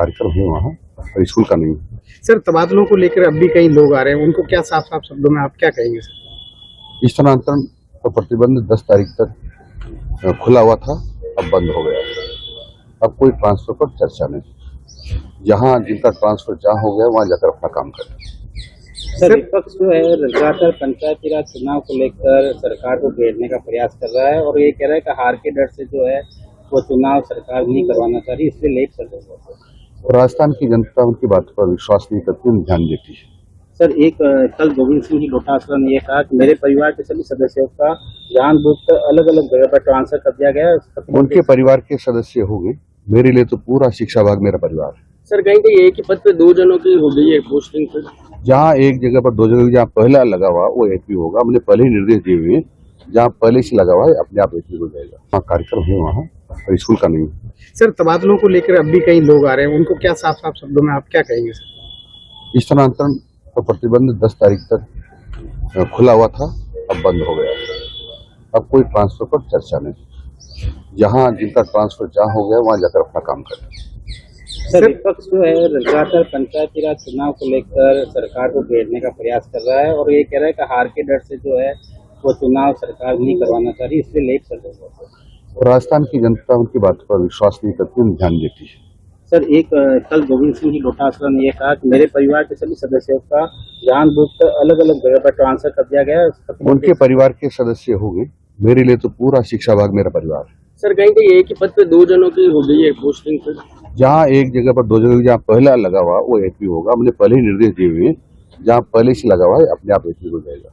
कार्यक्रम है वहाँ, और स्कूल का नहीं। सर, तबादलों को लेकर अब भी कई लोग आ रहे हैं, उनको क्या साफ साफ शब्दों में आप क्या कहेंगे सर? स्थानांतरण का प्रतिबंध 10 तारीख तक खुला हुआ था, अब बंद हो गया। अब कोई ट्रांसफर पर चर्चा नहीं, जहाँ जिनका ट्रांसफर जहाँ हो गया वहाँ जाकर अपना काम करें। सर, विपक्ष जो है लगातार पंचायती राज चुनाव को लेकर सरकार को घेरने का प्रयास कर रहा है और ये कह रहा है कि हार के डर से जो है वो चुनाव सरकार नहीं करवाना चाह रही, इसलिए लेट कर रही है। और राजस्थान की जनता उनकी बात पर विश्वास नहीं करती, उन्हें ध्यान देती है। सर, एक कल गोविंद सिंह डोटासरा ने यह कहा कि मेरे परिवार के सभी सदस्यों का जानबूझकर अलग अलग जगह पर ट्रांसफर कर दिया गया है। उनके परिवार के सदस्य हो गए, मेरे लिए तो पूरा शिक्षा विभाग मेरा परिवार है। सर, कहीं कहीं एक ही पद पे 2 जनों की हो गई है पोस्टिंग पर। जहाँ एक जगह पर 2 जगह, जहाँ पहला लगा हुआ वो एपी होगा। हमने पहले ही निर्देश दिए हुए हैं, जहाँ पहले से लगा हुआ है अपने आप एपी हो जाएगा। वहाँ कार्यक्रम है वहाँ, और स्कूल का नहीं। सर, तबादलों को लेकर अब भी कई लोग आ रहे हैं, उनको क्या साफ साफ शब्दों में आप क्या कहेंगे सर? स्थानांतरण का प्रतिबंध 10 तारीख तक खुला हुआ था, अब बंद हो गया। अब कोई ट्रांसफर पर चर्चा नहीं, जहाँ जिनका ट्रांसफर जहाँ हो गया वहाँ जाकर अपना काम करें। सर, विपक्ष जो है लगातार पंचायती राज चुनाव को लेकर सरकार को घेरने का प्रयास कर रहा है और ये कह रहा है कि हार के डर से जो है वो चुनाव सरकार नहीं करवाना चाह रही, इसलिए लेट कर रही है। और राजस्थान की जनता उनकी बात पर विश्वास नहीं करती, उन्हें ध्यान देती है। सर, एक कल गोविंद सिंह डोटासरा ने यह कहा कि मेरे परिवार के सभी सदस्यों का जानबूझकर अलग अलग जगह पर ट्रांसफर कर दिया गया है। उनके परिवार के सदस्य हो गए, मेरे लिए तो पूरा शिक्षा विभाग मेरा परिवार है। सर, कहीं कहीं एक ही पद पे 2 जनों की हो गई है पोस्टिंग पर। जहाँ एक जगह पर 2 जगह, जहाँ पहला लगा हुआ वो एपी होगा। हमने पहले ही निर्देश दिए हुए हैं, जहाँ पहले से लगा हुआ है अपने आप एपी हो जाएगा।